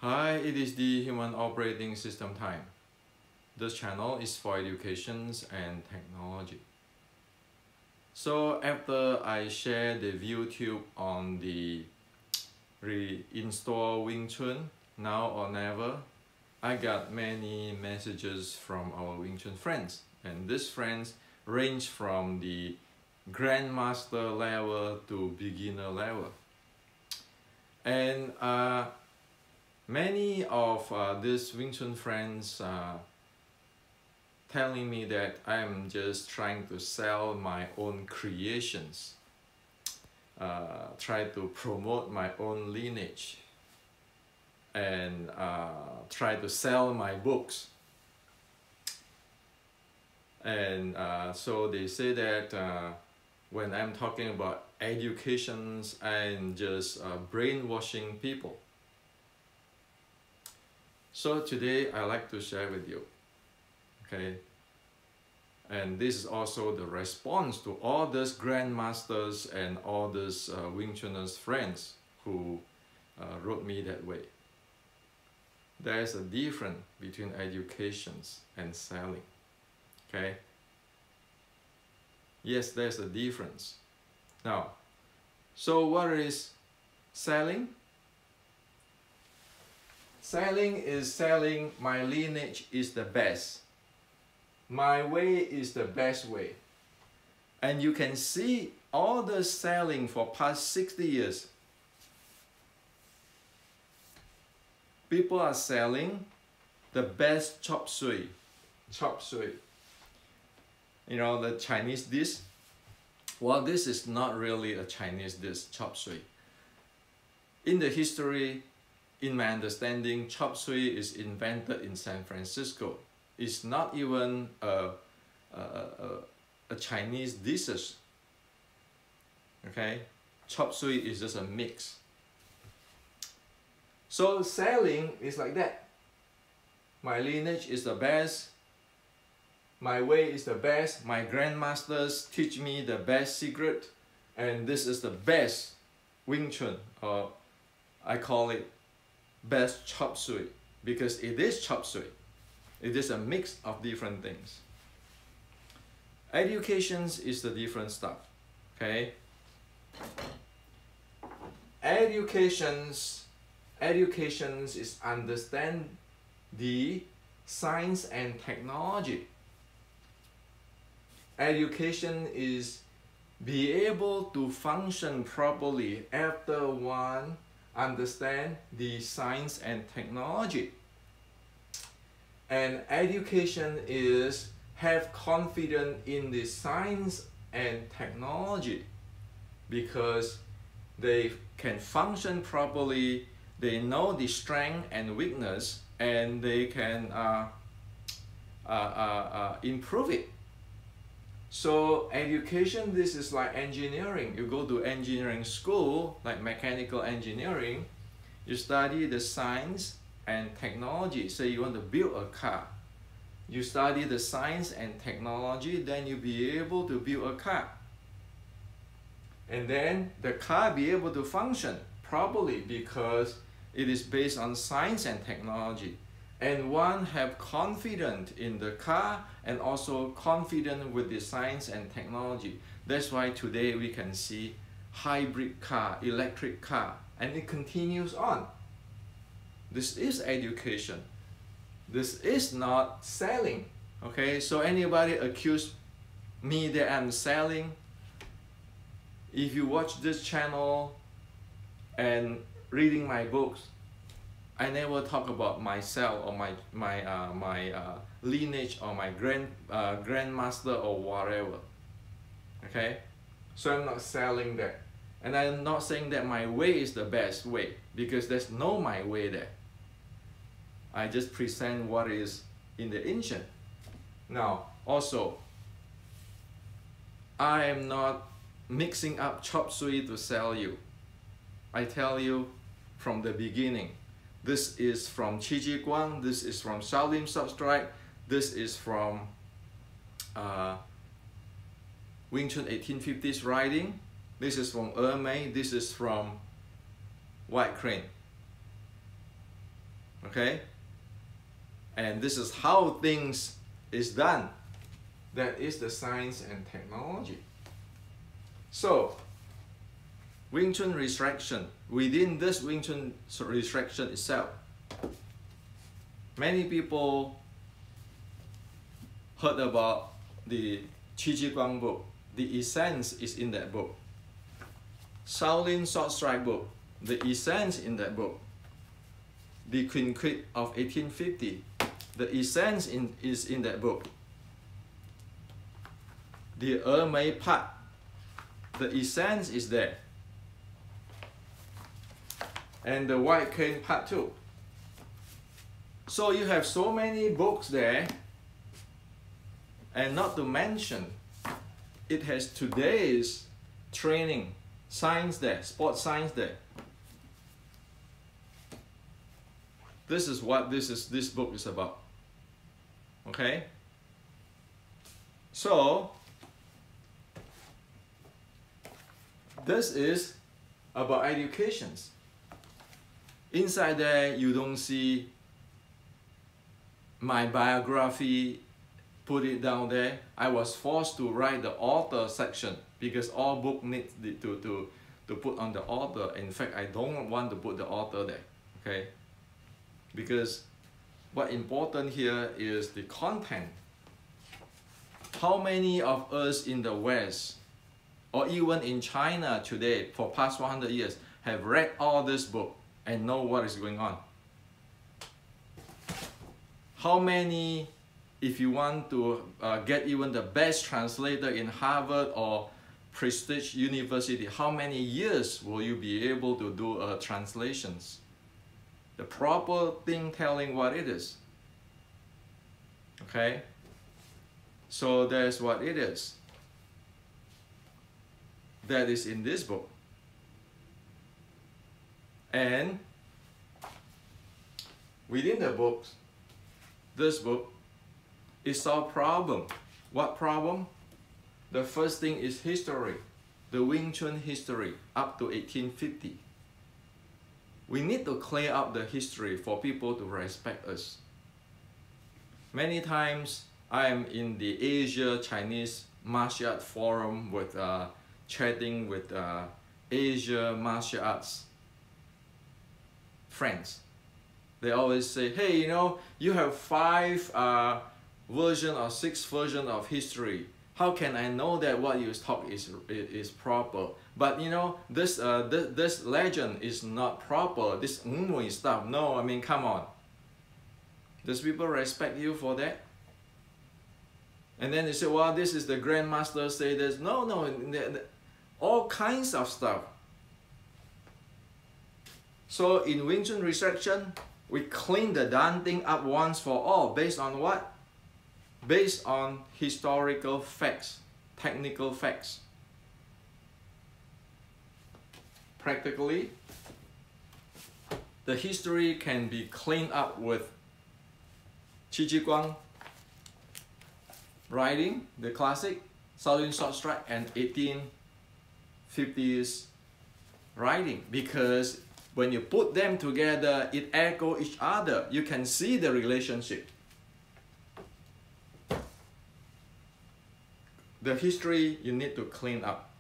Hi, it is the Human Operating System time. This channel is for educations and technology. So after I share the YouTube on the reinstall Wing Chun, now or never, I got many messages from our Wing Chun friends. And these friends range from the grandmaster level to beginner level. And many of these Wing Chun friends telling me that I'm just trying to sell my own creations, try to promote my own lineage, and try to sell my books. And so they say that when I'm talking about educations, I'm just brainwashing people. So today I like to share with you, okay? And this is also the response to all these grandmasters and all these Wing Chuners friends who wrote me that way. There's a difference between educations and selling, okay? Yes, there's a difference. Now, so what is selling? Selling is selling my lineage is the best. My way is the best way. And you can see all the selling for past 60 years. People are selling the best chop suey. Chop suey. You know, the Chinese dish. Well, this is not really a Chinese dish, chop suey. In the history, in my understanding, chop suey is invented in San Francisco. It's not even a Chinese dish. Okay, chop suey is just a mix. So selling is like that. My lineage is the best. My way is the best. My grandmasters teach me the best secret, and this is the best Wing Chun, or I call it best chop suey, because it is chop suey. It is a mix of different things. Educations is the different stuff, okay? Educations is understand the science and technology. Education is be able to function properly after one understand the science and technology. And education is have confidence in the science and technology because they can function properly, they know the strength and weakness, and they can improve it. So education, this is like engineering. You go to engineering school, like mechanical engineering, you study the science and technology. Say you want to build a car. You study the science and technology, then you'll be able to build a car. And then the car be able to function properly because it is based on science and technology. And one have confidence in the car and also confidence with the science and technology. That's why today we can see hybrid car, electric car, and it continues on. This is education. This is not selling. Okay, so anybody accuse me that I'm selling, if you watch this channel and reading my books, I never talk about myself or my lineage or my grandmaster or whatever. Okay, so I'm not selling that, and I'm not saying that my way is the best way because there's no my way there. I just present what is in the ancient. Now, also, I am not mixing up chop suey to sell you. I tell you from the beginning. This is from Qi Ji Guang, this is from Shaolin Substrate, this is from Wing Chun 1850s writing, this is from Mei, this is from White Crane. Okay? And this is how things is done. That is the science and technology. So, Wing Chun restriction. Within this Wing Chun restriction itself, many people heard about the Qi Ji Guang book. The essence is in that book. Shaolin Sword Strike book. The essence in that book. The Quinquit of 1850. The essence is in that book. The Mei Pat. The essence is there. And the White Cane Part 2. So you have so many books there, and not to mention, it has today's training, science there, sports science there. This is what this book is about. Okay? So, this is about educations. Inside there, you don't see my biography, put it down there. I was forced to write the author section because all book needs to put on the author. In fact, I don't want to put the author there, okay? Because what important here is the content. How many of us in the West, or even in China today, for past 100 years, have read all this book and know what is going on? How many, if you want to get even the best translator in Harvard or prestige university, how many years will you be able to do translations? The proper thing telling what it is. Okay? So that's what it is. That is in this book. And within the books, this book is our problem. What problem? The first thing is history. The Wing Chun history up to 1850. We need to clear up the history for people to respect us. Many times I am in the Asia Chinese martial art forum with chatting with Asia martial arts friends. They always say, hey, you know, you have 5 version or 6 version of history. How can I know that what you talk is proper? But you know, this legend is not proper. This stuff. No, I mean, come on. Does people respect you for that? And then they say, well, this is the grandmaster say this. No, all kinds of stuff. So in Wing Chun restriction, we clean the damn thing up once for all. Based on what? Based on historical facts, technical facts. Practically, the history can be cleaned up with Qi Ji Guang writing, the classic, Shaolin Sword Strike, and 1850s writing, because when you put them together, it echoes each other. You can see the relationship. The history you need to clean up.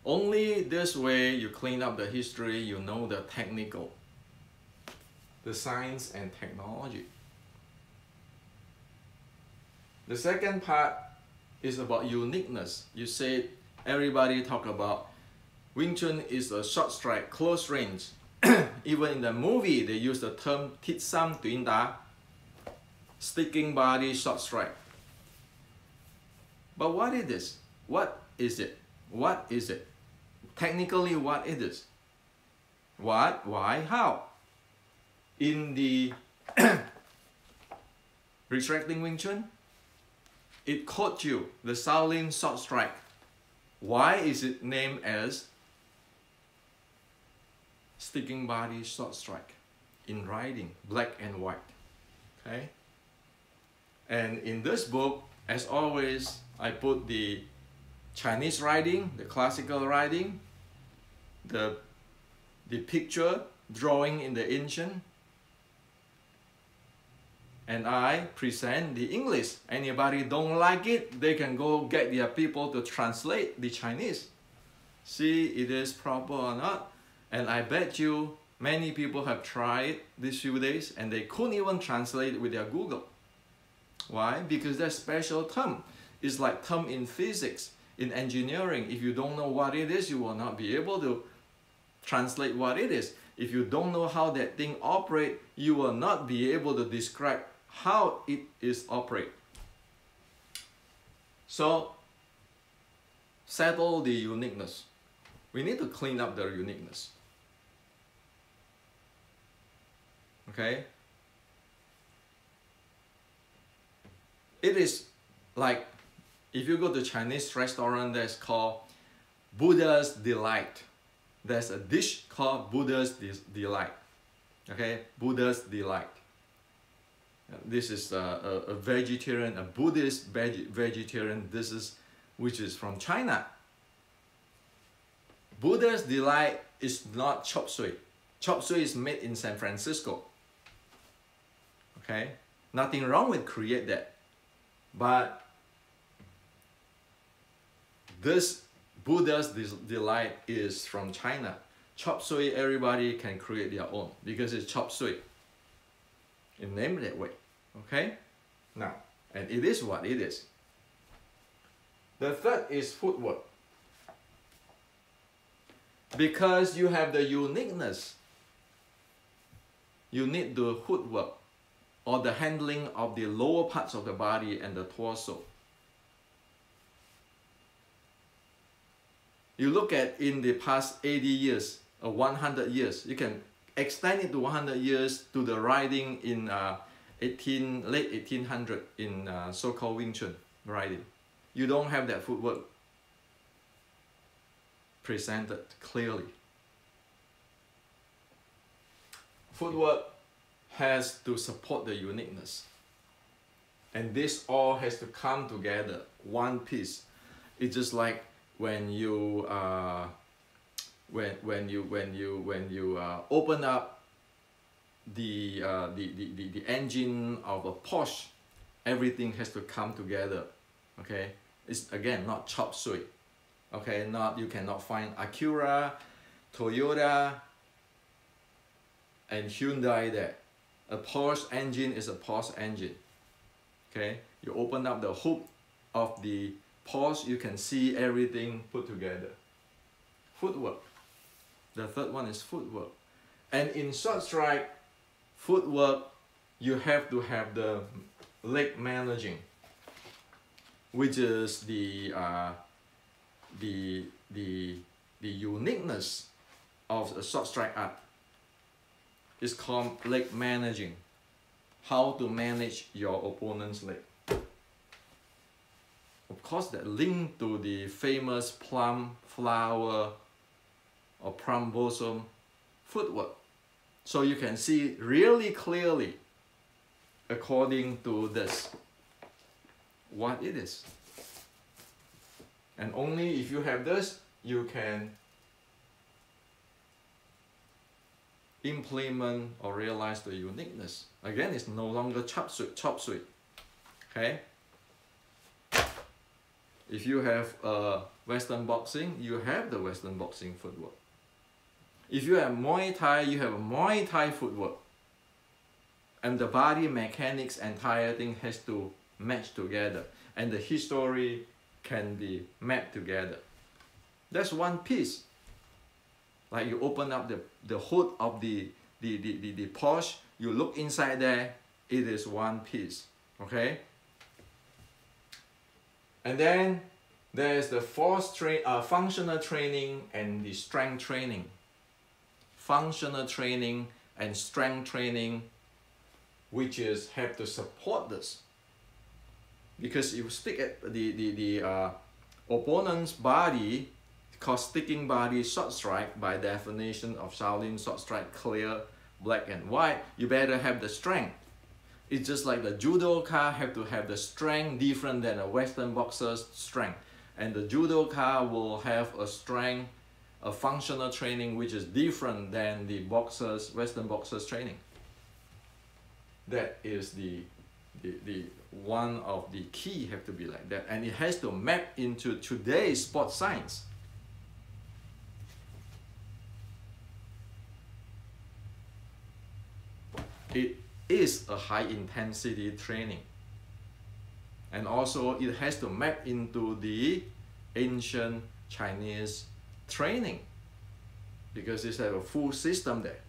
Only this way you clean up the history, you know the technical, the science and technology. The second part is about uniqueness. You said everybody talk about Wing Chun is a short strike, close range. Even in the movie, they use the term Tit Sam Tuin Da, sticking body short strike. But what is this? What is it? What is it? Technically, what it is? What, why, how? In the restricting Wing Chun, it caught you the Shaolin Sword Strike. Why is it named as sticking body short strike in writing, black and white? Okay. And in this book, as always, I put the Chinese writing, the classical writing, the picture, drawing in the ancient, and I present the English. Anybody don't like it, they can go get their people to translate the Chinese. See it is proper or not. And I bet you many people have tried these few days and they couldn't even translate with their Google. Why? Because that special term is like term in physics, in engineering. If you don't know what it is, you will not be able to translate what it is. If you don't know how that thing operates, you will not be able to describe how it is operate. So, settle the uniqueness. We need to clean up the uniqueness. Okay? It is like, if you go to Chinese restaurant that's called Buddha's Delight. There's a dish called Buddha's Delight. Okay? Buddha's Delight. This is a vegetarian, a Buddhist vegetarian dishes, which is from China. Buddha's Delight is not Chop Suey. Chop Suey is made in San Francisco. Okay? Nothing wrong with create that. But this Buddha's Delight is from China. Chop Suey, everybody can create their own because it's Chop Suey. It's named that way. Okay? Now, and it is what it is. The third is footwork. Because you have the uniqueness, you need the footwork or the handling of the lower parts of the body and the torso. You look at in the past 80 years or 100 years, you can extend it to 100 years to the riding in late 1800 in so-called Wing Chun riding. You don't have that footwork presented clearly. Footwork has to support the uniqueness. And this all has to come together, one piece. It's just like when you open up the engine of a Porsche, everything has to come together. Okay, it's again not Chop Suey. Okay, not you cannot find Acura, Toyota, and Hyundai there. A Porsche engine is a Porsche engine. Okay, you open up the hood of the Porsche, you can see everything put together. Footwork. The third one is footwork. And in short strike, footwork, you have to have the leg managing, which is the uniqueness of a short strike art. It's called leg managing. How to manage your opponent's leg. Of course, that link to the famous plum flower or plum blossom footwork. So you can see really clearly, according to this, what it is. And only if you have this, you can implement or realize the uniqueness. Again, it's no longer chop suey. Okay? If you have Western boxing, you have the Western boxing footwork. If you have Muay Thai, you have a Muay Thai footwork. And the body mechanics, entire thing has to match together. And the history can be mapped together. That's one piece. Like you open up the hood of the Porsche, you look inside there, it is one piece. Okay? And then there's the functional training and the strength training. Functional training and strength training, which is have to support this. Because you stick at the opponent's body, called sticking body short strike, by definition of Shaolin short strike, clear, black and white, you better have the strength. It's just like the judoka have to have the strength different than a Western boxer's strength. And the judoka will have a strength a functional training which is different than the boxers, Western boxers training. That is the one of the key have to be like that, and it has to map into today's sports science. It is a high intensity training, and also it has to map into the ancient Chinese training, because it's like a full system there.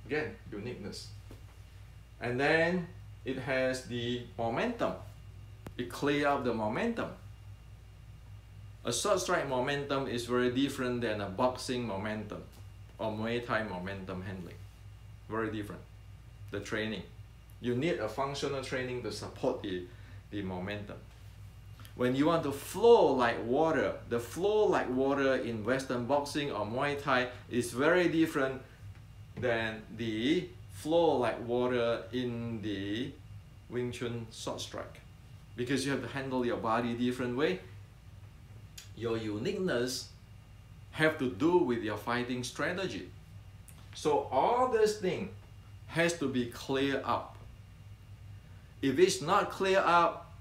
Again, uniqueness. And then it has the momentum. It clears out the momentum. A short strike momentum is very different than a boxing momentum or Muay Thai momentum handling. Very different. The training. You need a functional training to support the momentum. When you want to flow like water, the flow like water in Western boxing or Muay Thai is very different than the flow like water in the Wing Chun short strike, because you have to handle your body different way. Your uniqueness have to do with your fighting strategy. So all this thing has to be cleared up. If it's not clear up,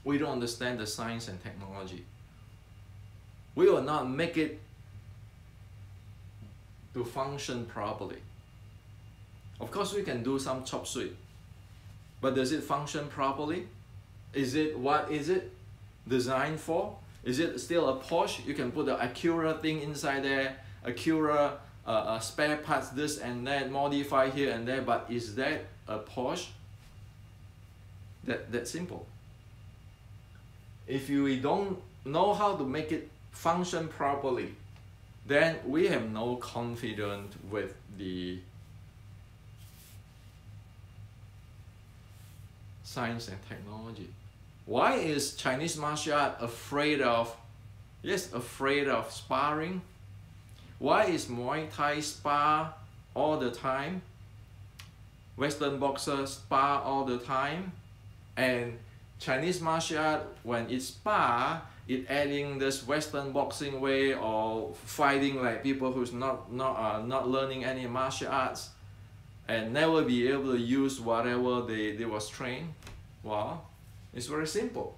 we don't understand the science and technology. We will not make it to function properly. Of course, we can do some chop suey, but does it function properly? What is it designed for? Is it still a Porsche? You can put the Acura thing inside there, Acura spare parts, this and that, modify here and there, but is that a Porsche? That's simple. If we don't know how to make it function properly, then we have no confidence with the science and technology. Why is Chinese martial art afraid of, afraid of sparring? Why is Muay Thai spar all the time? Western boxers spar all the time, and Chinese martial art, when it spar, it adding this Western boxing way or fighting like people who's not learning any martial arts and never be able to use whatever they was trained. Well, it's very simple.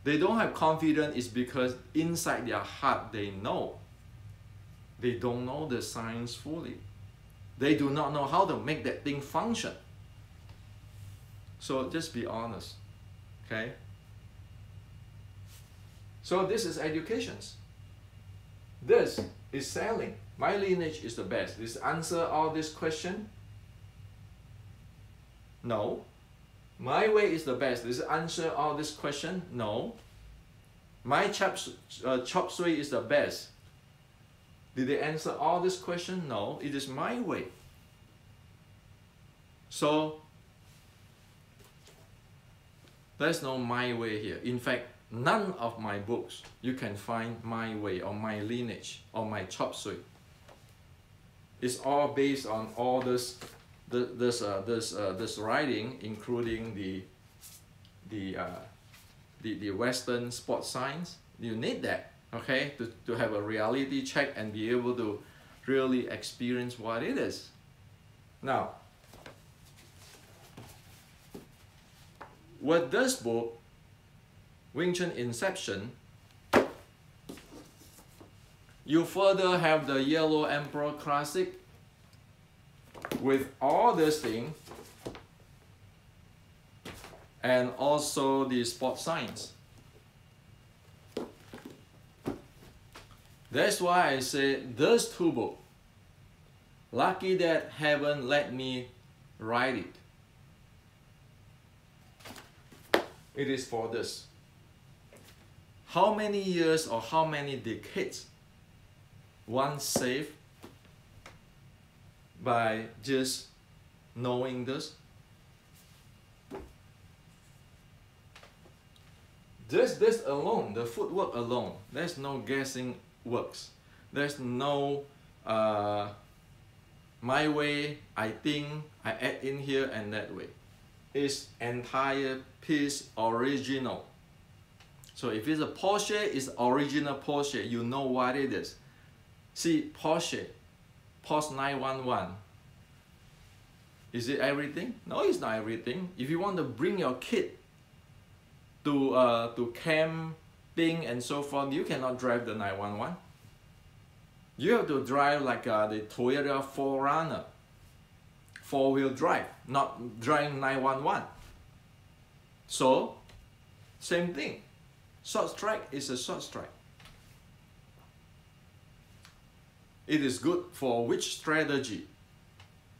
They don't have confidence is because inside their heart they know. They don't know the science fully. They do not know how to make that thing function. So just be honest, okay? So this is education. This is selling. My lineage is the best. Does it answer all this question? No. My way is the best. Does it answer all this question? No. My chop suey is the best. Did they answer all this question? No. It is my way. So there's no my way here. In fact, none of my books you can find my way or my lineage or my chop suey. It's all based on all this writing, including the Western sports science. You need that, okay, to have a reality check and be able to really experience what it is. Now, with this book, Wing Chun Inception, you further have the Yellow Emperor Classic with all this thing, and also the sports science. That's why I say those two books, lucky that heaven let me write it. It is for this. How many years or how many decades one saved by just knowing this? Just this alone, the footwork alone, there's no guessing works. There's no my way, I think, I add in here and that way. It's entire piece original. So if it's a Porsche, it's original Porsche. You know what it is. See, Porsche 911. Is it everything? No, it's not everything. If you want to bring your kid to camping and so forth, you cannot drive the 911. You have to drive like the Toyota 4Runner, 4-wheel drive, not driving 911. So, same thing. Short strike is a short strike. It is good for which strategy?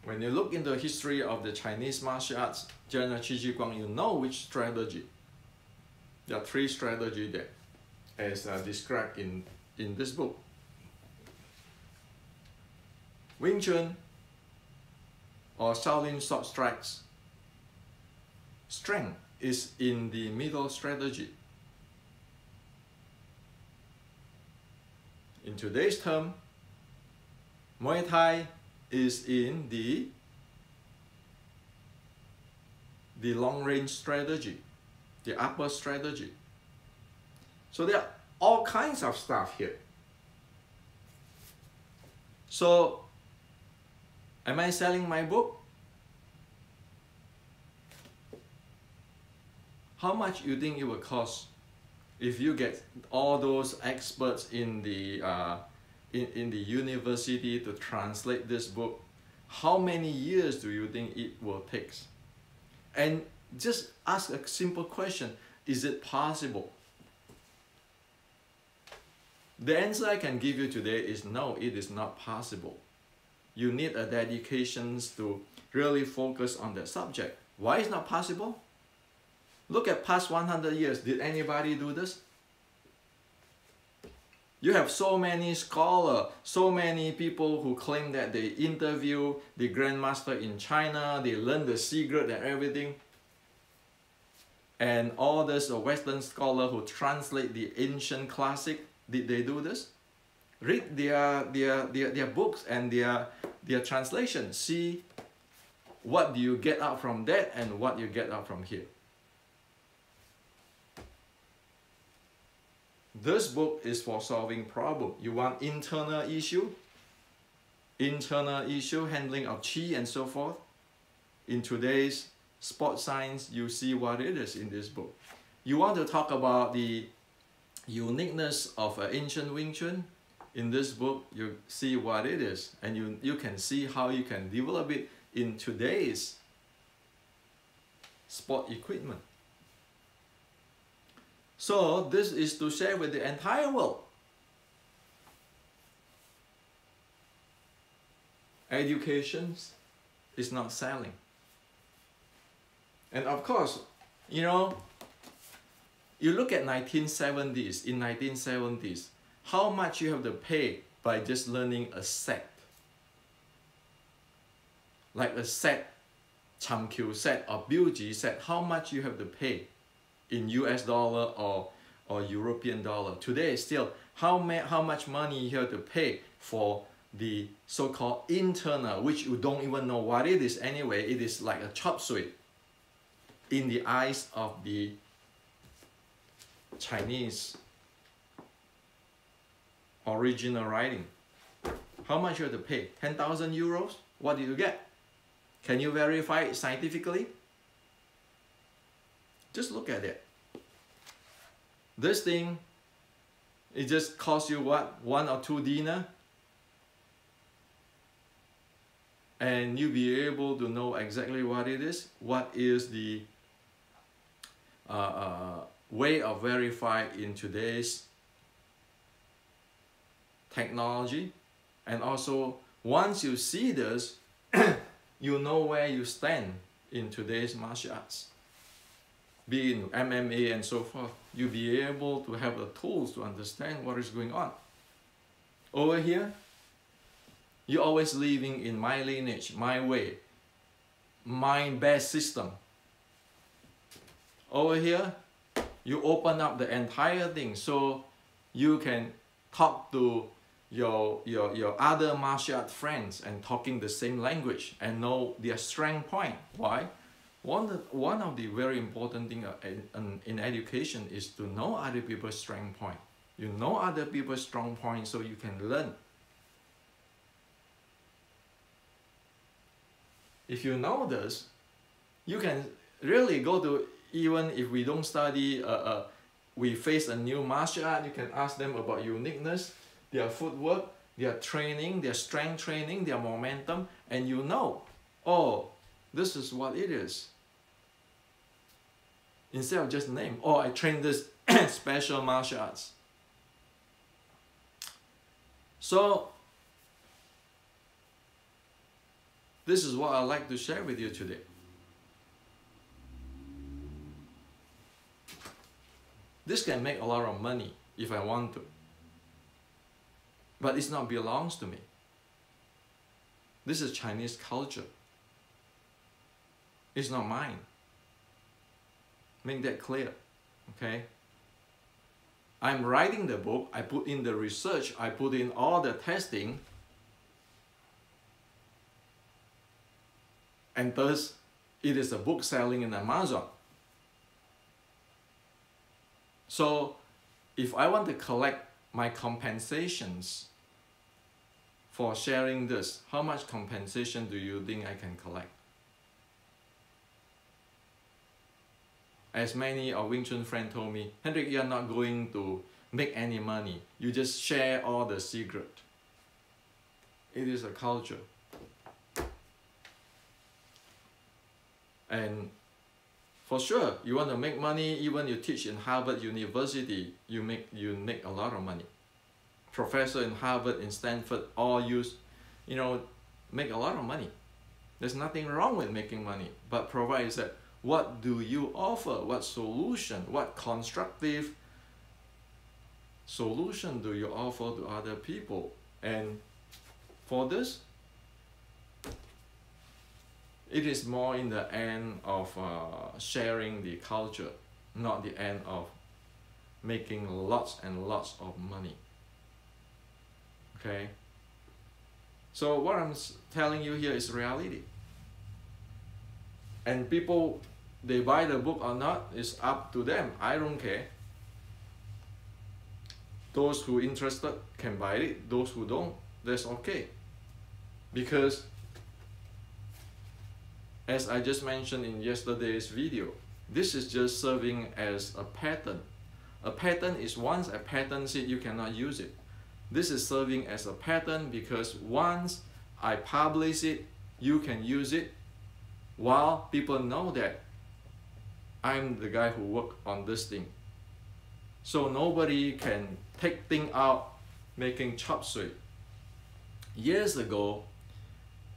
When you look into the history of the Chinese martial arts, General Qi Ji Guang, you know which strategy. There are 3 strategies there, as described in this book. Wing Chun or Shaolin short strikes, strength is in the middle strategy. In today's term, Muay Thai is in the long range strategy, the upper strategy. So there are all kinds of stuff here. So, am I selling my book? How much you think it will cost if you get all those experts in the university to translate this book? How many years do you think it will take? And just ask a simple question: is it possible? The answer I can give you today is no, it is not possible. You need a dedication to really focus on the subject. Why is not possible? Look at past 100 years. Did anybody do this? You have so many scholars, so many people who claim that they interview the grandmaster in China, they learn the secret and everything. And all this Western scholars who translate the ancient classic, did they do this? Read their books and their translation. See what do you get out from that and what you get out from here. This book is for solving problem. You want internal issue, handling of qi and so forth. In today's sports science, you see what it is in this book. You want to talk about the uniqueness of ancient Wing Chun. In this book, you see what it is, and you can see how you can develop it in today's sport equipment. So this is to share with the entire world. Education is not selling. And of course, you know, you look at 1970s, in 1970s, how much you have to pay by just learning a set. Like a set, Cham Kyu set or Biuji set, how much you have to pay in US dollar or European dollar. Today still, how much money you have to pay for the so-called internal, which you don't even know what it is anyway. It is like a Chop Suey in the eyes of the Chinese original writing. How much you have to pay? 10,000 euros? What do you get? Can you verify it scientifically? Just look at it. This thing, it just costs you what? 1 or 2 dinar? And you'll be able to know exactly what it is. What is the way of verify in today's technology. And also, once you see this, you know where you stand in today's martial arts. Be in MMA and so forth, you'll be able to have the tools to understand what is going on. Over here, you're always living in my lineage, my way, my best system. Over here, you open up the entire thing so you can talk to your other martial art friends and talking the same language and know their strength point. Why? One of the very important things in education is to know other people's strength point. You know other people's strong points so you can learn. If you know this, you can really go to, even if we don't study, we face a new martial art, you can ask them about uniqueness, their footwork, their training, their strength training, their momentum, and you know, oh, this is what it is. Instead of just name, oh, I train this special martial arts. So, this is what I'd like to share with you today. This can make a lot of money if I want to. But it's not belongs to me. This is Chinese culture. It's not mine. Make that clear, okay? I'm writing the book, I put in the research, I put in all the testing, and thus it is a book selling in Amazon. So if I want to collect my compensations for sharing this, how much compensation do you think I can collect? As many of Wing Chun friends told me, Hendrik, you're not going to make any money. You just share all the secret. It is a culture. And for sure, you want to make money, even you teach in Harvard University, you make a lot of money. Professor in Harvard, in Stanford, all make a lot of money. There's nothing wrong with making money, but provided that what do you offer? What solution? What constructive solution do you offer to other people? And for this, it is more in the end of sharing the culture, not the end of making lots and lots of money. Okay? So what I'm telling you here is reality. And people, they buy the book or not, is up to them. I don't care. Those who are interested can buy it. Those who don't, that's okay. Because as I just mentioned in yesterday's video, this is just serving as a pattern. A pattern is once a pattern set, you cannot use it. This is serving as a pattern because once I publish it, you can use it while people know that I'm the guy who worked on this thing. So nobody can take things out making chop suey. Years ago,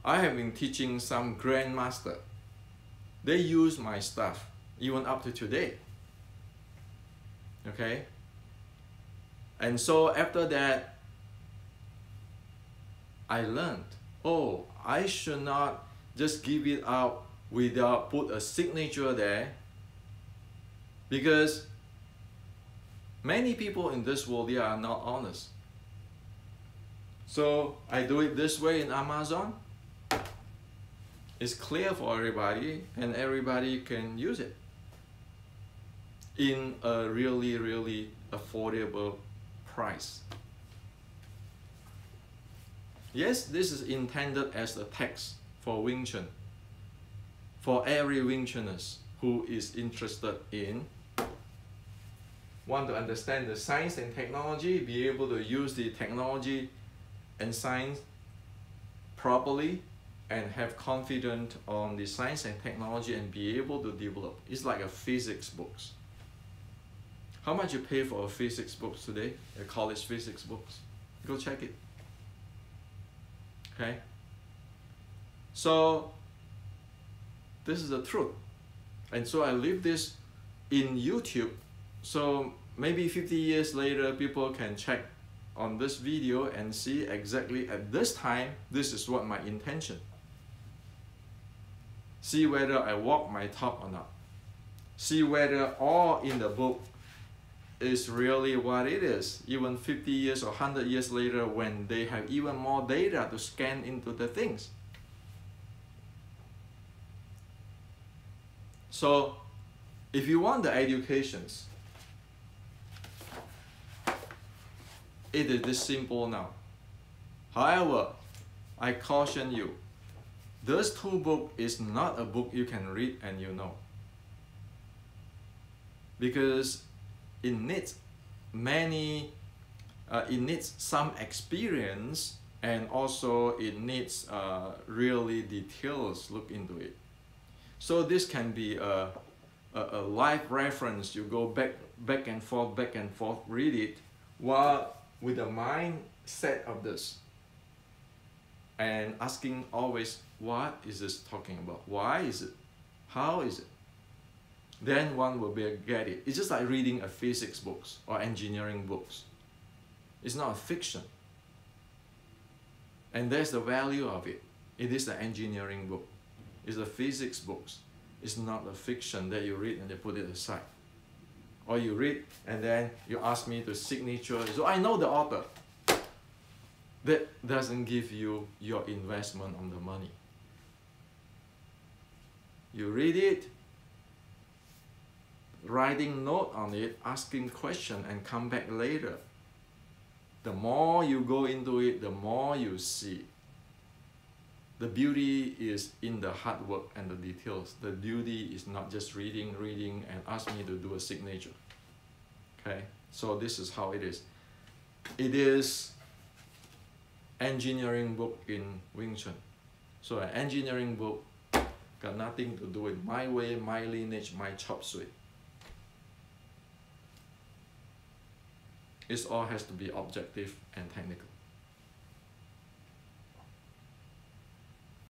I have been teaching some grandmaster. They use my stuff, even up to today. Okay? And so after that, I learned, oh, I should not just give it out without put a signature there, because many people in this world, they are not honest. So I do it this way in Amazon. It's clear for everybody and everybody can use it in a really, really affordable price. Yes, this is intended as a text for Wing Chun, for every Wing Chuners who is interested in, want to understand the science and technology, be able to use the technology and science properly, and have confidence on the science and technology and be able to develop. It's like a physics books. How much you pay for a physics books today? A college physics books? Go check it. Okay? So this is the truth. And so I leave this in YouTube. So maybe 50 years later, people can check on this video and see exactly at this time, this is what my intention. See whether I walk my talk or not. See whether all in the book is really what it is, even 50 years or 100 years later, when they have even more data to scan into the things. So if you want the educations, it is this simple now. However, I caution you, those two books is not a book you can read and you know. Because it needs it needs some experience, and also it needs really details look into it. So this can be a live reference. You go back and forth, read it while with the mindset of this, and asking always, what is this talking about? Why is it? How is it? Then one will get it. It's just like reading a physics books or engineering books. It's not a fiction. And there's the value of it. It is the engineering book. It's the physics books. It's not a fiction that you read and they put it aside. Or you read and then you ask me to signature. So I know the author. That doesn't give you your investment on the money. You read it, writing note on it, asking question, and come back later. The more you go into it, the more you see. The beauty is in the hard work and the details. The beauty is not just reading and ask me to do a signature. Okay, so this is how it is. It is engineering book in Wing Chun. So an engineering book got nothing to do with my way, my lineage, my chop suey. It all has to be objective and technical.